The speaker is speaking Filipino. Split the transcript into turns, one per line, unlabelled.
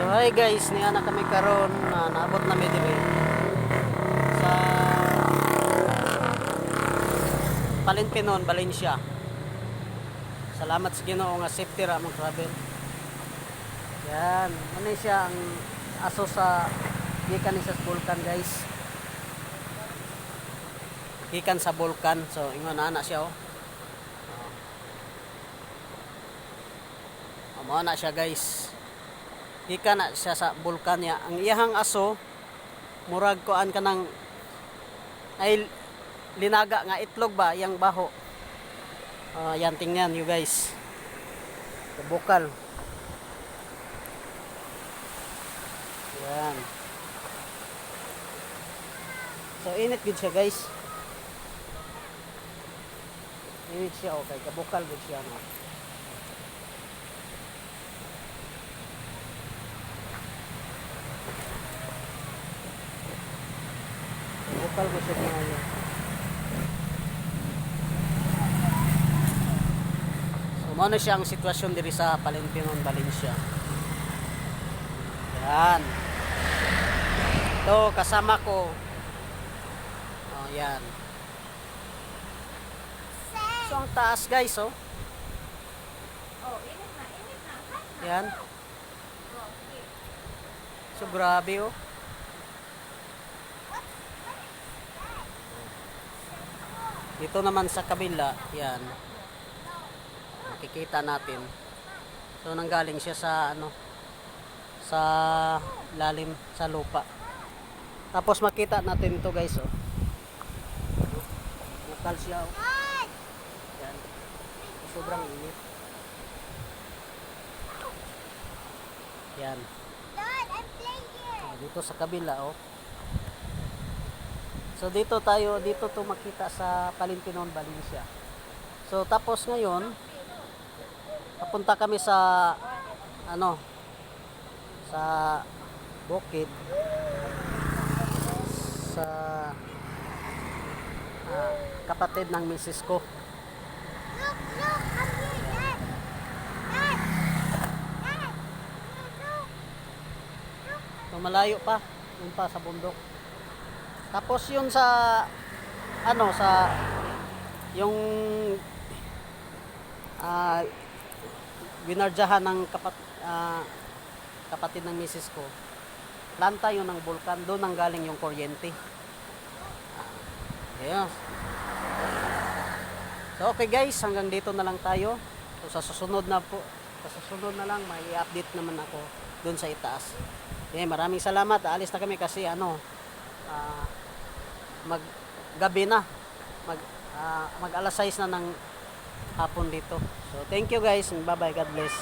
So hi guys, niya na kami karon na naabot na diri sa Palinpinon, Valencia. Salamat sa Ginoo nga safety ra mong travel. Yan, ano siya ang aso sa gikan sa bulkan guys. Gikan sa bulkan. So ingon ana siya oh. Amo na siya guys. Gikan na siya sa bulkan niya. Ang iyahang aso murag kuan kanang ay linaga nga itlog ba yang baho. Yan tingnan you guys. Bukal. Yan. So init gid siya guys. Init siya okay, kabukal gid siya no. Bukal ko siya ngayon. So mao siya ang sitwasyon diri sa Palinpinon, Valencia. Yan. Ito kasama ko. Oh, yan. So ang taas guys oh.
Oh, init na.
Yan. So grabe oh. Dito naman sa kabila, yan. Makikita natin. So nanggaling siya sa ano, sa lalim sa lupa. Tapos makita natin ito guys oh. Bukal siya oh. Yan. Sobrang init. Yan.
Dad, I'm playing here.
Dito sa kabila oh. So dito to makita sa Palinpinon, Valencia. So tapos ngayon papunta kami sa ano sa bukid sa kapatid ng misis ko.
Look, I'm here, Dad. Dad. Look.
So malayo pa, yun pa sa bundok. Tapos yun sa ano sa yung binardyahan ng kapatid ng misis ko. Planta yun ng bulkan, doon nang galing yung kuryente. Yes. So okay guys, hanggang dito na lang tayo. So sa susunod na lang may i-update naman ako doon sa itaas. Okay, maraming salamat. Aalis na kami kasi ano maggabi na mag alas 6 na ng hapon dito. So thank you guys, bye bye, God bless.